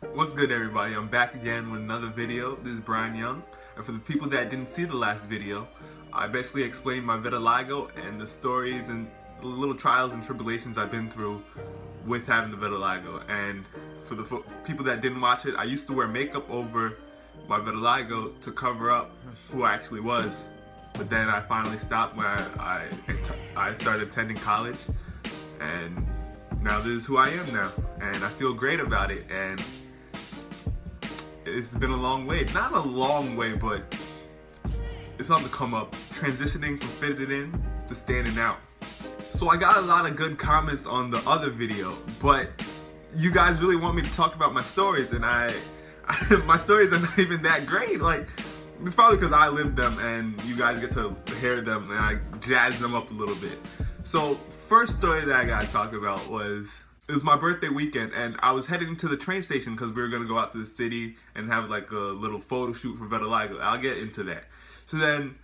What's good, everybody? I'm back again with another video. This is Brian Young, and for the people that didn't see the last video, I basically explained my vitiligo and the stories and the little trials and tribulations I've been through with having the vitiligo. And for the people that didn't watch it, I used to wear makeup over my vitiligo to cover up who I actually was. But then I finally stopped when I started attending college, and now this is who I am now, and I feel great about it. And it's been a long way. Not a long way, but it's on the come up. Transitioning from fitting in to standing out. So I got a lot of good comments on the other video, but you guys really want me to talk about my stories, and my stories are not even that great. Like, it's probably because I lived them and you guys get to hear them and I jazz them up a little bit. So first story that I gotta talk about it was my birthday weekend, and I was heading to the train station because we were gonna go out to the city and have like a little photo shoot for vitiligo. I'll get into that. So then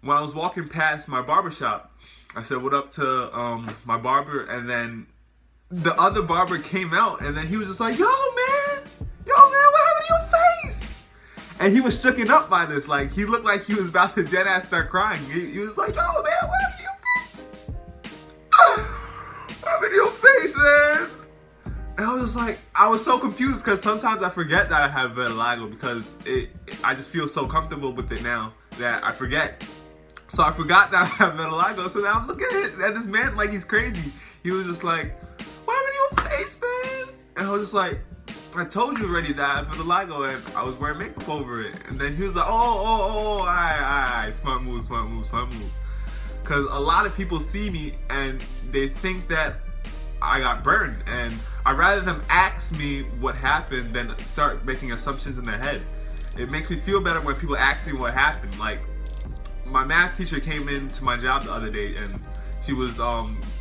when I was walking past my barbershop, I said what up to my barber, and then the other barber came out, and then he was just like, yo man, what happened to your face? And he was shooken up by this. Like, he looked like he was about to dead ass start crying. He was like, yo man, what happened to your face? What happened to your face, man? And I was just like, I was so confused because sometimes I forget that I have vitiligo because I just feel so comfortable with it now that I forget. So I forgot that I have vitiligo. So now I'm looking at this man like he's crazy. He was just like, what happened to your face, man? And I was just like, I told you already that I have vitiligo, and I was wearing makeup over it. And then he was like, alright, smart move. Because a lot of people see me and they think that I got burned, and I'd rather them ask me what happened than start making assumptions in their head. It makes me feel better when people ask me what happened. Like, my math teacher came into my job the other day, and she was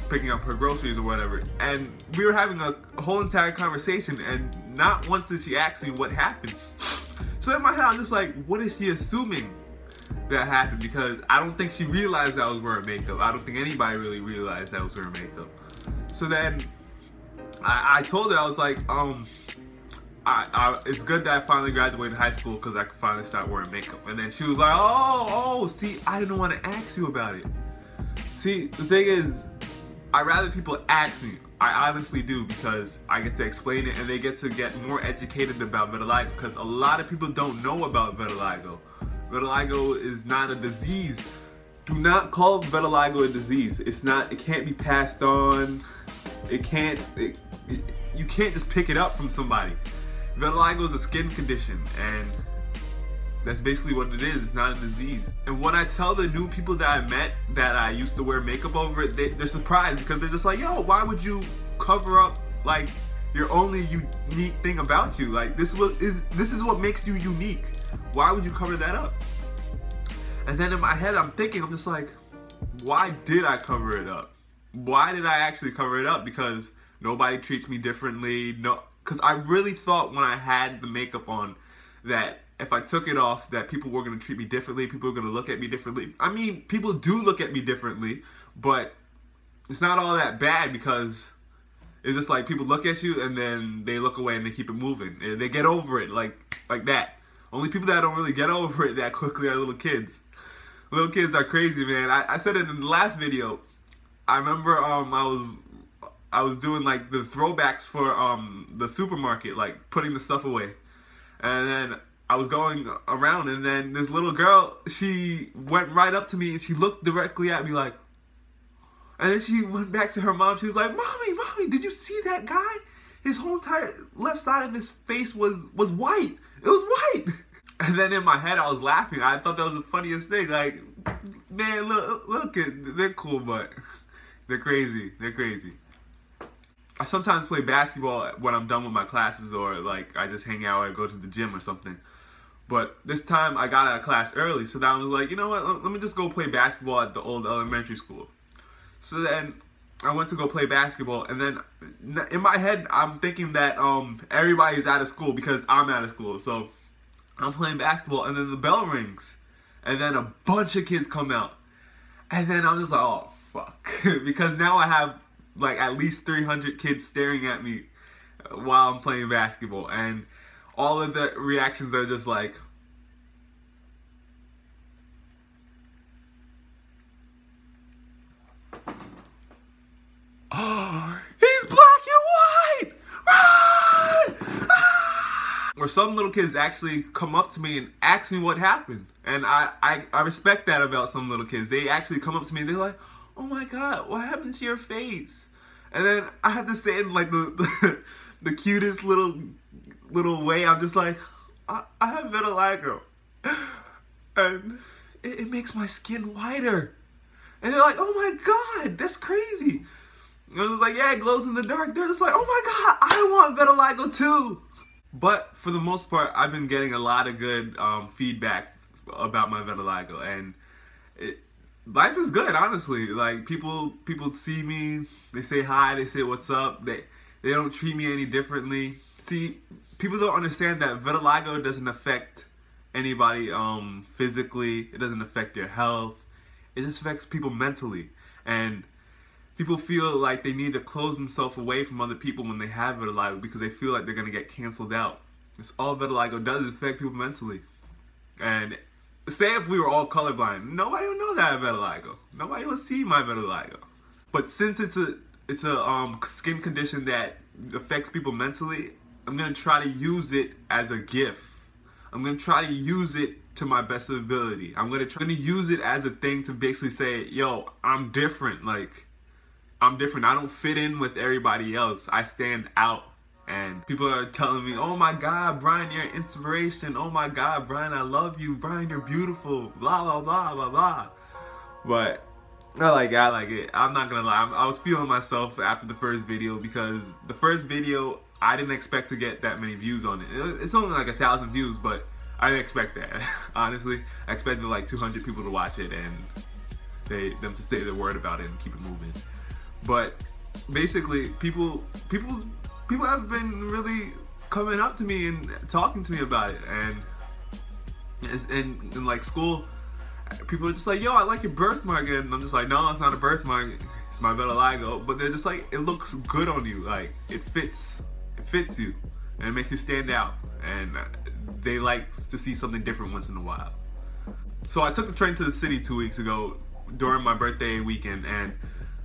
picking up her groceries or whatever, and we were having a whole entire conversation, and not once did she ask me what happened. So in my head, I'm just like, what is she assuming that happened? Because I don't think she realized I was wearing makeup. I don't think anybody really realized I was wearing makeup. So then I told her, I was like, it's good that I finally graduated high school because I could finally start wearing makeup. And then she was like, oh, see, I didn't want to ask you about it. See, the thing is, I'd rather people ask me. I honestly do, because I get to explain it and they get to get more educated about vitiligo, because a lot of people don't know about vitiligo. Vitiligo is not a disease. Do not call vitiligo a disease. It's not, it can't be passed on. You can't just pick it up from somebody. Vitiligo is a skin condition, and that's basically what it is. It's not a disease. And when I tell the new people that I met that I used to wear makeup over it, they're surprised, because they're just like, yo, why would you cover up like your only unique thing about you? Like, this is what makes you unique. Why would you cover that up? And then in my head, I'm just like, why did I cover it up? Why did I actually cover it up? Because nobody treats me differently. No, because I really thought when I had the makeup on that if I took it off, that people were going to treat me differently. People were going to look at me differently. I mean, people do look at me differently, but it's not all that bad, because it's just like people look at you and then they look away and they keep it moving. And they get over it like that. Only people that don't really get over it that quickly are little kids. Little kids are crazy, man. I said it in the last video. I remember I was doing like the throwbacks for the supermarket, like putting the stuff away. And then I was going around, and then this little girl, she went right up to me and she looked directly at me like, and then she went back to her mom. She was like, Mommy, did you see that guy? His whole entire left side of his face was white. It was white. And then in my head, I was laughing. I thought that was the funniest thing. Like, man, little kids, they're cool, but they're crazy. They're crazy. I sometimes play basketball when I'm done with my classes, or like I just hang out or go to the gym or something. But this time I got out of class early, so then I was like, you know what, let me just go play basketball at the old elementary school. So then I went to go play basketball, and then in my head I'm thinking that everybody's out of school because I'm out of school. So I'm playing basketball, and then the bell rings, and then a bunch of kids come out, and then I'm just like, oh fuck, because now I have like at least 300 kids staring at me, while I'm playing basketball, and all of the reactions are just like, oh, he's black and white! Run! Ah! Or some little kids actually come up to me and ask me what happened. And I respect that about some little kids. They actually come up to me and they're like, oh my God, what happened to your face? And then I have to say it in like the cutest little way. I'm just like, I have vitiligo. And it makes my skin whiter. And they're like, oh my God, that's crazy. And I was like, yeah, it glows in the dark. They're just like, oh my God, I want vitiligo too. But for the most part, I've been getting a lot of good feedback about my vitiligo, and life is good, honestly. Like people see me, they say hi, they say what's up. They don't treat me any differently. See, people don't understand that vitiligo doesn't affect anybody physically. It doesn't affect their health. It just affects people mentally, and people feel like they need to close themselves away from other people when they have vitiligo because they feel like they're gonna get canceled out. It's all vitiligo does is affect people mentally. And say if we were all colorblind, nobody would know that I have vitiligo. Nobody would see my vitiligo. But since it's a skin condition that affects people mentally, I'm gonna try to use it as a gift. I'm gonna try to use it to my best ability. I'm gonna try to use it as a thing to basically say, yo, I'm different. Like, I'm different. I don't fit in with everybody else. I stand out. And people are telling me, oh my God, Brian, you're an inspiration. Oh my God, Brian, I love you. Brian, you're beautiful. Blah, blah, blah, blah, blah. But I like it. I'm not gonna lie. I was feeling myself after the first video because the first video, I didn't expect to get that many views on it. It's only like 1,000 views, but I didn't expect that. Honestly, I expected like 200 people to watch it and them to say their word about it and keep it moving. But basically, people have been really coming up to me and talking to me about it, and in like school, people are just like, yo, I like your birthmark, and I'm just like, no, it's not a birthmark, it's my vitiligo. But they're just like, it looks good on you, like it fits you, and it makes you stand out, and they like to see something different once in a while. So I took the train to the city 2 weeks ago during my birthday weekend, and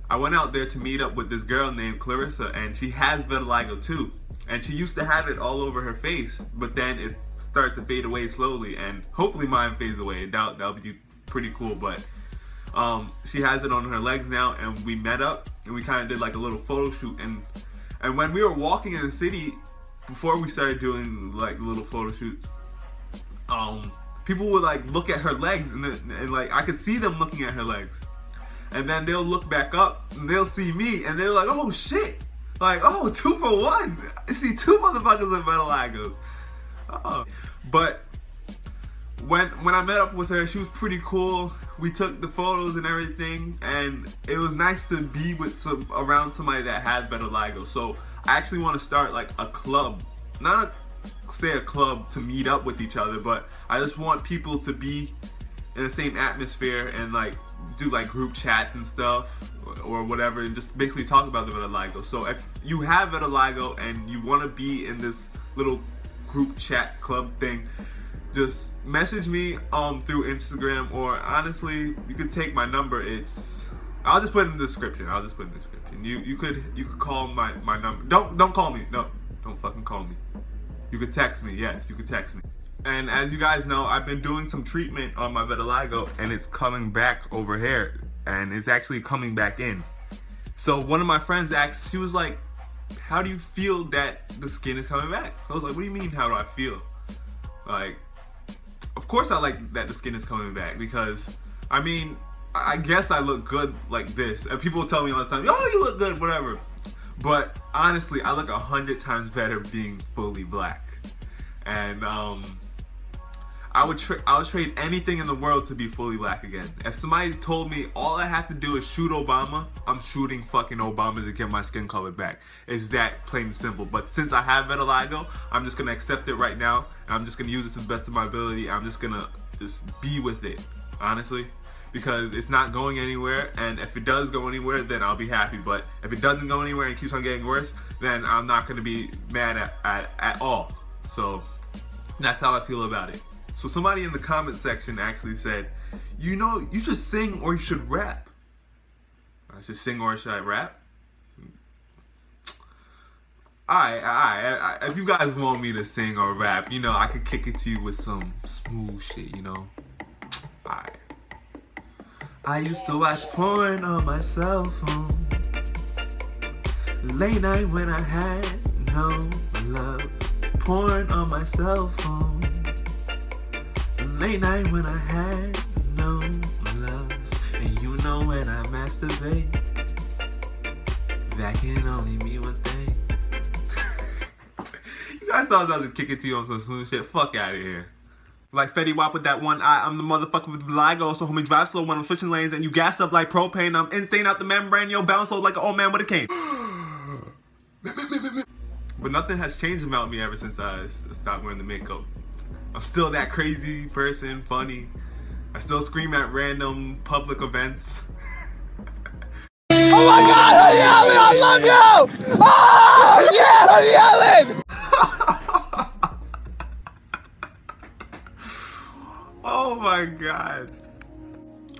I went out there to meet up with this girl named Clarissa, and she has vitiligo too. And she used to have it all over her face, but then it started to fade away slowly, and hopefully mine fades away. That'll be pretty cool, but she has it on her legs now, and we met up, and we kind of did like a little photo shoot, and when we were walking in the city, before we started doing like little photo shoots, people would like look at her legs, and like I could see them looking at her legs. And then they'll look back up and they'll see me and they're like, oh shit. Like, oh, 2 for 1. I see 2 motherfuckers with vitiligos. Oh. But when I met up with her, she was pretty cool. We took the photos and everything, and it was nice to be with around somebody that had vitiligo. So I actually want to start like a club. Not a club to meet up with each other, but I just want people to be in the same atmosphere and like do like group chats and stuff or whatever, and just basically talk about the vitiligo. So if you have vitiligo and you want to be in this little group chat club thing, just message me through Instagram, or honestly, you could take my number. I'll just put it in the description. You could call my number. Don't call me. No, don't fucking call me. You could text me. Yes, you could text me. And as you guys know, I've been doing some treatment on my vitiligo, and it's coming back over here, and it's actually coming back in. So one of my friends asked, she was like, how do you feel that the skin is coming back? I was like, what do you mean, how do I feel? Like, of course I like that the skin is coming back, because, I mean, I guess I look good like this. And people tell me all the time, oh, you look good, whatever. But honestly, I look 100 times better being fully black. And I would trade anything in the world to be fully black again. If somebody told me all I have to do is shoot Obama, I'm shooting fucking Obama to get my skin color back. It's that plain and simple. But since I have vitiligo, I'm just gonna accept it right now, and I'm just gonna use it to the best of my ability. I'm just gonna be with it, honestly, because it's not going anywhere. And if it does go anywhere, then I'll be happy. But if it doesn't go anywhere and keeps on getting worse, then I'm not gonna be mad at all. So that's how I feel about it. So somebody in the comment section actually said, you know, you should sing or you should rap. I should sing or should I rap? Alright, if you guys want me to sing or rap, you know, I could kick it to you with some smooth shit, you know? Alright. I used to watch porn on my cell phone, late night when I had no love. Porn on my cell phone, late night when I had no love. And you know when I masturbate, that can only mean one thing. You guys thought I was gonna kick it to you on some smooth shit? Fuck out of here. Like Fetty Wap with that one eye, I'm the motherfucker with vitiligo, so homie drive slow when I'm switching lanes and you gas up like propane. I'm insane out the membrane, yo, bounce low like an old man with a cane. But nothing has changed about me ever since I stopped wearing the makeup. I'm still that crazy person, funny. I still scream at random public events. Oh my God, honey Allen, I love you! Oh yeah, honey Allen! Oh my God.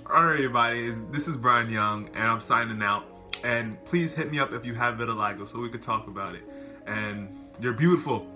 Alright everybody, this is Brian Young and I'm signing out. And please hit me up if you have vitiligo so we could talk about it. And you're beautiful.